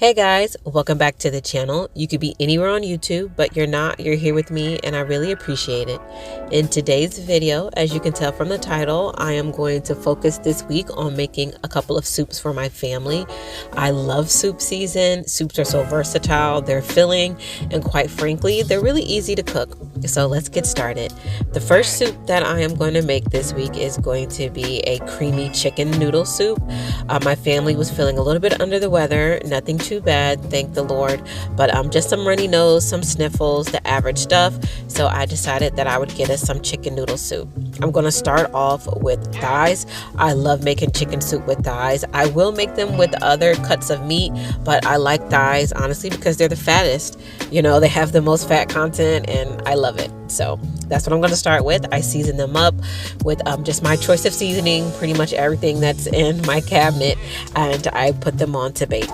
Hey guys, welcome back to the channel. You could be anywhere on YouTube, but you're not. You're here with me and I really appreciate it. In today's video, as you can tell from the title, I am going to focus this week on making a couple of soups for my family. I love soup season. Soups are so versatile, they're filling, and quite frankly, they're really easy to cook. So let's get started. The first soup that I am going to make this week is going to be a creamy chicken noodle soup. My family was feeling a little bit under the weather, nothing too bad, thank the Lord, but just some runny nose, some sniffles, the average stuff. So I decided that I would get us some chicken noodle soup. I'm going to start off with thighs. I love making chicken soup with thighs. I will make them with other cuts of meat, but I like thighs honestly because they're the fattest. You know, they have the most fat content and I love it. So that's what I'm going to start with. I season them up with just my choice of seasoning, pretty much everything that's in my cabinet, and I put them on to bake.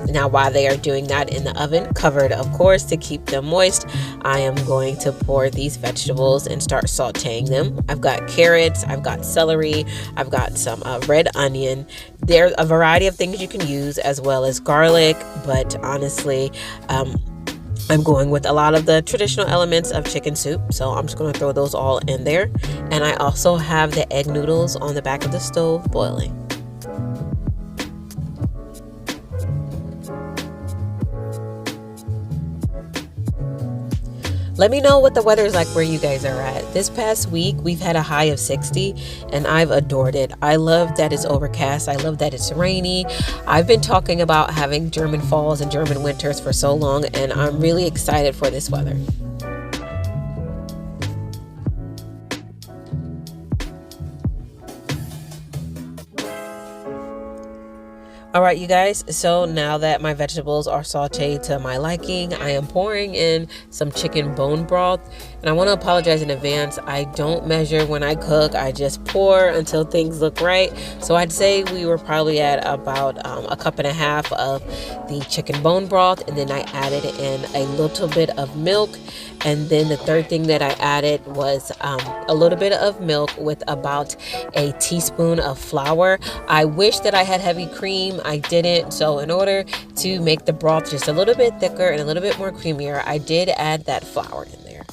Now, while they are doing that in the oven, covered of course to keep them moist, I am going to pour these vegetables and start sauteing them. I've got carrots, I've got celery, I've got some red onion. There's a variety of things you can use as well as garlic, but honestly, I'm going with a lot of the traditional elements of chicken soup, so I'm just going to throw those all in there. And I also have the egg noodles on the back of the stove boiling. Let me know what the weather is like where you guys are at. This past week, we've had a high of 60 and I've adored it. I love that it's overcast. I love that it's rainy. I've been talking about having German falls and German winters for so long, and I'm really excited for this weather. All right, you guys, so now that my vegetables are sauteed to my liking, I am pouring in some chicken bone broth. And I want to apologize in advance. I don't measure when I cook. I just pour until things look right. So I'd say we were probably at about a cup and a half of the chicken bone broth. And then I added in a little bit of milk. And then the third thing that I added was a little bit of milk with about a teaspoon of flour. I wish that I had heavy cream. I didn't. So in order to make the broth just a little bit thicker and a little bit more creamier, I did add that flour in there.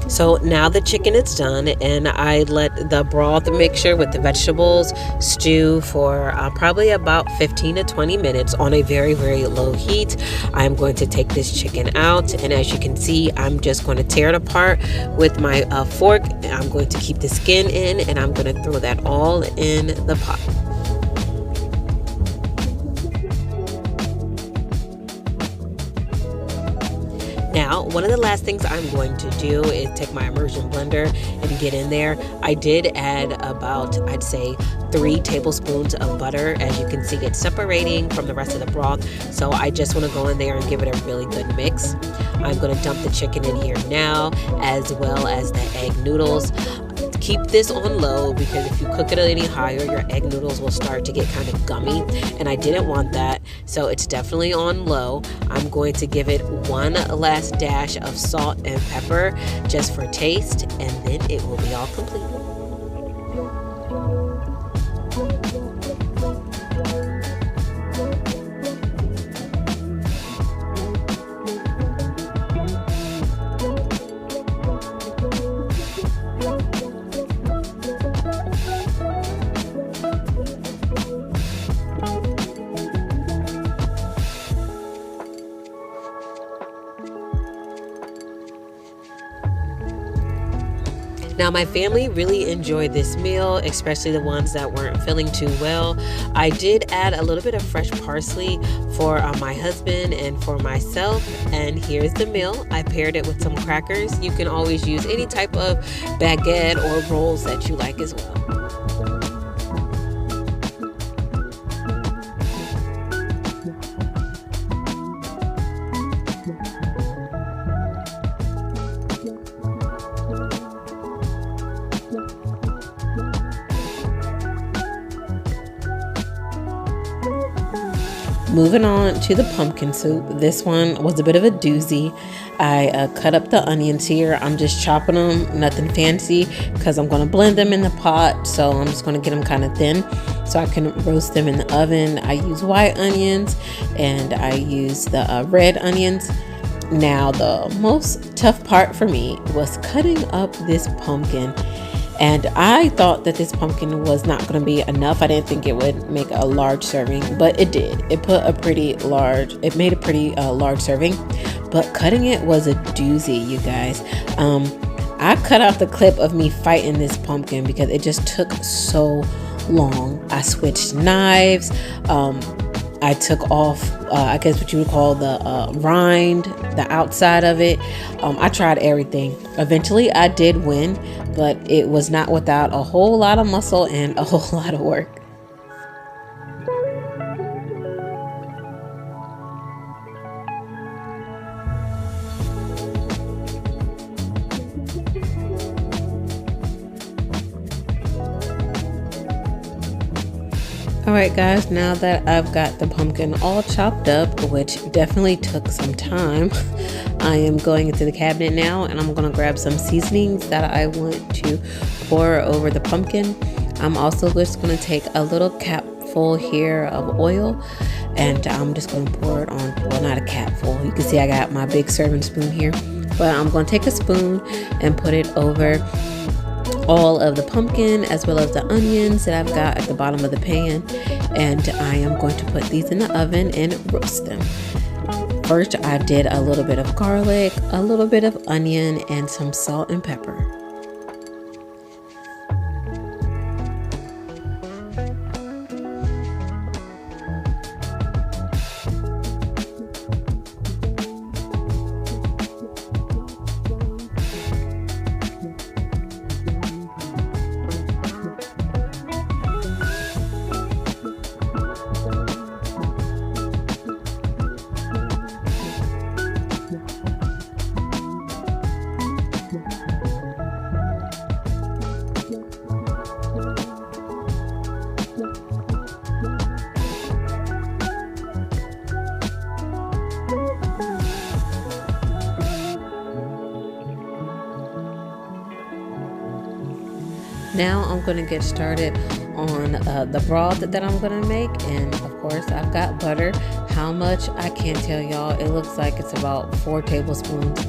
So now the chicken is done, and I let the broth mixture with the vegetables stew for probably about 15 to 20 minutes on a very, very low heat. I'm going to take this chicken out, and as you can see, I'm just going to tear it apart with my fork. I'm going to keep the skin in, and I'm going to throw that all in the pot. Now, one of the last things I'm going to do is take my immersion blender and get in there. I did add about, I'd say, 3 tablespoons of butter. As you can see, it's separating from the rest of the broth. So I just want to go in there and give it a really good mix. I'm going to dump the chicken in here now, as well as the egg noodles. Keep this on low because if you cook it any higher, your egg noodles will start to get kind of gummy, and I didn't want that, so it's definitely on low. I'm going to give it one last dash of salt and pepper just for taste, and then it will be all complete. Now, my family really enjoyed this meal, especially the ones that weren't feeling too well. I did add a little bit of fresh parsley for my husband and for myself. And here's the meal. I paired it with some crackers. You can always use any type of baguette or rolls that you like as well. Moving on to the pumpkin soup. This one was a bit of a doozy. I cut up the onions here. I'm just chopping them, nothing fancy, because I'm going to blend them in the pot. So I'm just going to get them kind of thin so I can roast them in the oven. I use white onions and I use the red onions. Now, the most tough part for me was cutting up this pumpkin. And I thought that this pumpkin was not going to be enough. I didn't think it would make a large serving, but it did. It made a pretty large serving, but cutting it was a doozy, you guys. I cut out the clip of me fighting this pumpkin because it just took so long. I switched knives. I took off, I guess what you would call the rind, the outside of it. I tried everything. Eventually, I did win, but it was not without a whole lot of muscle and a whole lot of work. Alright guys, now that I've got the pumpkin all chopped up, which definitely took some time, I am going into the cabinet now and I'm going to grab some seasonings that I want to pour over the pumpkin. I'm also just going to take a little capful here of oil and I'm just going to pour it on, well, not a capful. You can see I got my big serving spoon here, but I'm going to take a spoon and put it over all of the pumpkin as well as the onions that I've got at the bottom of the pan, and I am going to put these in the oven and roast them. First, I did a little bit of garlic, a little bit of onion, and some salt and pepper. Now I'm going to get started on the broth that I'm going to make, and of course I've got butter. How much, I can't tell y'all. It looks like it's about 4 tablespoons,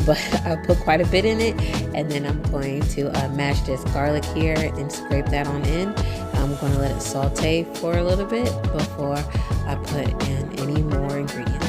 but I put quite a bit in it. And then I'm going to mash this garlic here and scrape that on in. I'm going to let it saute for a little bit before I put in any more ingredients.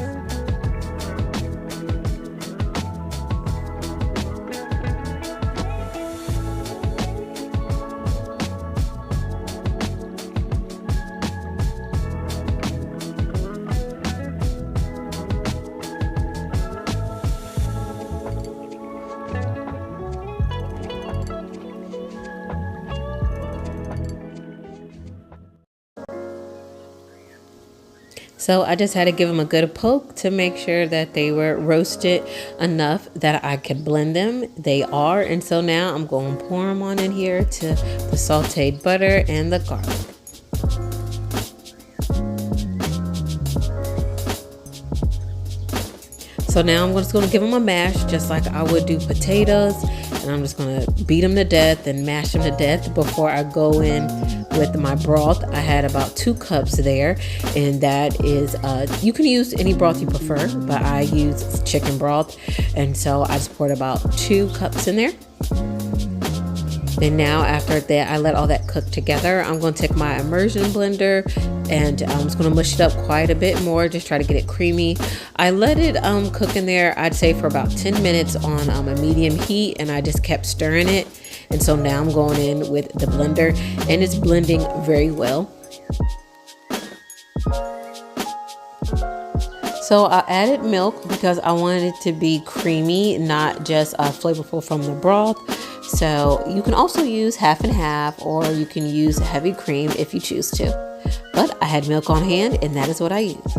So I just had to give them a good poke to make sure that they were roasted enough that I could blend them. They are, and so now I'm going to pour them on in here to the sauteed butter and the garlic. So now I'm just going to give them a mash just like I would do potatoes, and I'm just going to beat them to death and mash them to death before I go in with my broth. I had about 2 cups there, and that is you can use any broth you prefer, but I use chicken broth, and so I just poured about 2 cups in there. And now after that, I let all that cook together. I'm going to take my immersion blender and I'm just going to mush it up quite a bit more, just try to get it creamy. I let it cook in there, I'd say for about 10 minutes on a medium heat, and I just kept stirring it. And so now I'm going in with the blender and it's blending very well. So I added milk because I wanted it to be creamy, not just flavorful from the broth. So you can also use half and half, or you can use heavy cream if you choose to. But I had milk on hand and that is what I use.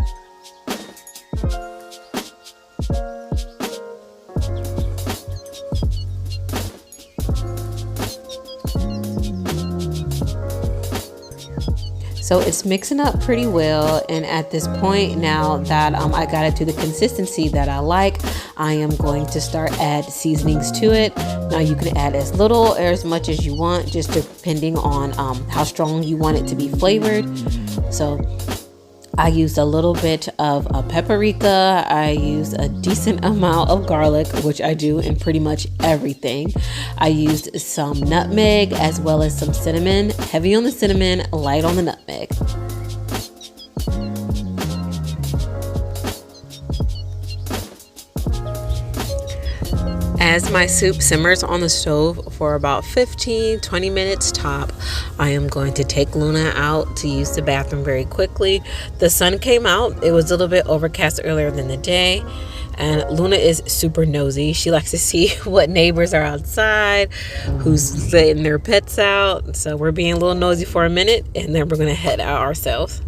So it's mixing up pretty well, and at this point now that I got it to the consistency that I like, I am going to start add seasonings to it. Now you can add as little or as much as you want, just depending on how strong you want it to be flavored. So I used a little bit of a paprika. I used a decent amount of garlic, which I do in pretty much everything. I used some nutmeg as well as some cinnamon. Heavy on the cinnamon, light on the nutmeg. As my soup simmers on the stove for about 15-20 minutes top, I am going to take Luna out to use the bathroom very quickly. The sun came out. It was a little bit overcast earlier in the day, and Luna is super nosy. She likes to see what neighbors are outside, who's letting their pets out. So we're being a little nosy for a minute, and then we're going to head out ourselves.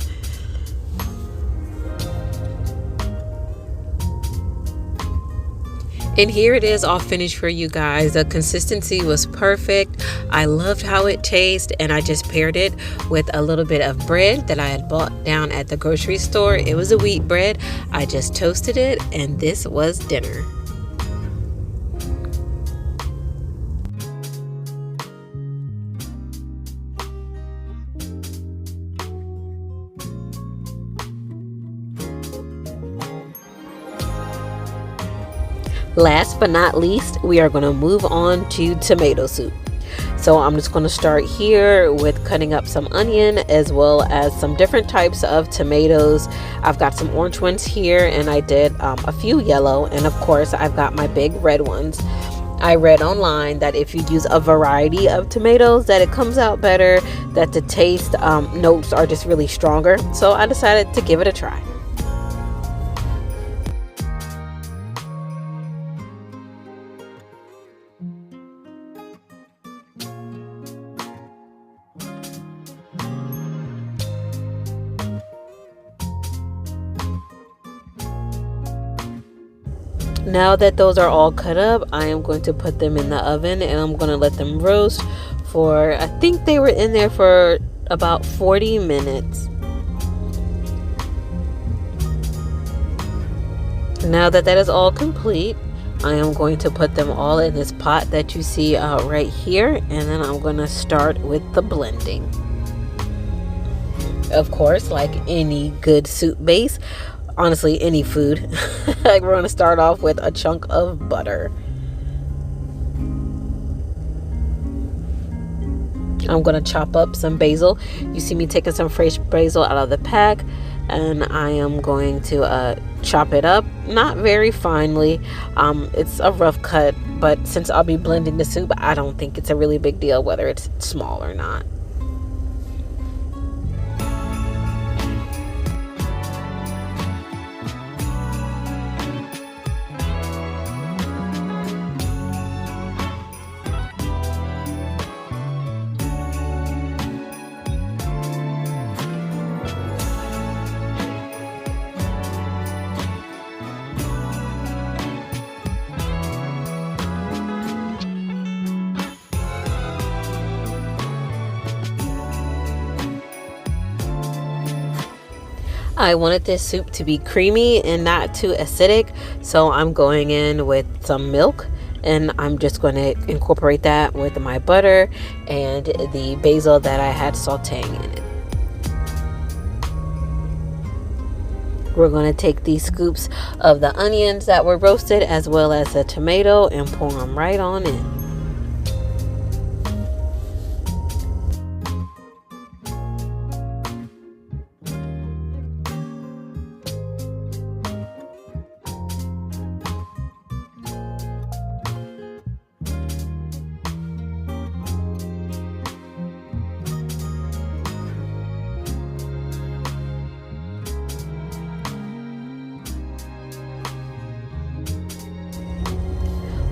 And here it is all finished for you guys. The consistency was perfect. I loved how it tasted, and I just paired it with a little bit of bread that I had bought down at the grocery store. It was a wheat bread. I just toasted it, and this was dinner. Last but not least, we are going to move on to tomato soup. So I'm just going to start here with cutting up some onion as well as some different types of tomatoes. I've got some orange ones here, and I did a few yellow, and of course I've got my big red ones. I read online that if you use a variety of tomatoes that it comes out better, that the taste notes are just really stronger. So I decided to give it a try. Now that those are all cut up, I am going to put them in the oven, and I'm going to let them roast for, I think they were in there for about 40 minutes. Now that that is all complete, I am going to put them all in this pot that you see right here, and then I'm going to start with the blending. Of course, like any good soup base, honestly any food, we're going to start off with a chunk of butter. I'm going to chop up some basil. You see me taking some fresh basil out of the pack, and I am going to chop it up, not very finely. It's a rough cut, but since I'll be blending the soup, I don't think it's a really big deal whether it's small or not. I wanted this soup to be creamy and not too acidic, so I'm going in with some milk, and I'm just going to incorporate that with my butter and the basil that I had sauteing in it. We're going to take these scoops of the onions that were roasted as well as the tomato and pour them right on in.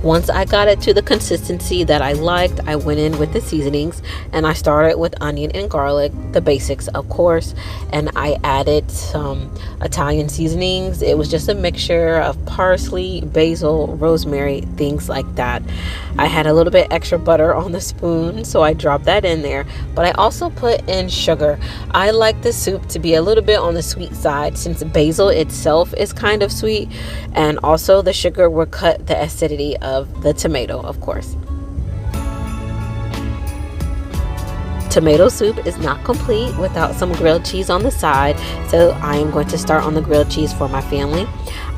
Once I got it to the consistency that I liked, I went in with the seasonings, and I started with onion and garlic, the basics of course, and I added some Italian seasonings. It was just a mixture of parsley, basil, rosemary, things like that. I had a little bit extra butter on the spoon, so I dropped that in there, but I also put in sugar. I like the soup to be a little bit on the sweet side since basil itself is kind of sweet, and also the sugar will cut the acidity of the tomato, of course. Tomato soup is not complete without some grilled cheese on the side, so I am going to start on the grilled cheese for my family.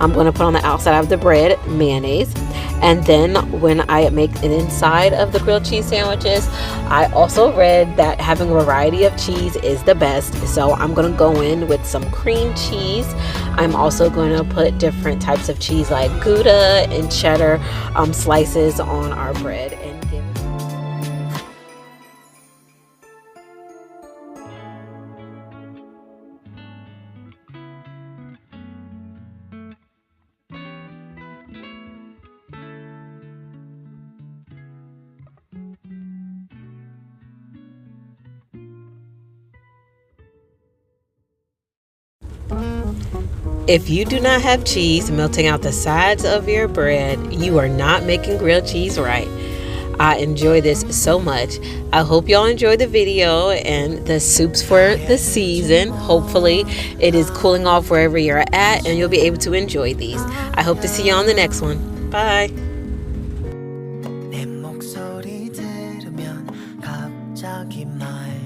I'm going to put on the outside of the bread mayonnaise, and then when I make an inside of the grilled cheese sandwiches, I also read that having a variety of cheese is the best, so I'm going to go in with some cream cheese. I'm also going to put different types of cheese like Gouda and cheddar slices on our bread and give it. If you do not have cheese melting out the sides of your bread, you are not making grilled cheese right. I enjoy this so much. I hope y'all enjoy the video and the soups for the season. Hopefully it is cooling off wherever you're at and you'll be able to enjoy these. I hope to see you on the next one. Bye. 내 목소리 들으면 갑자기 말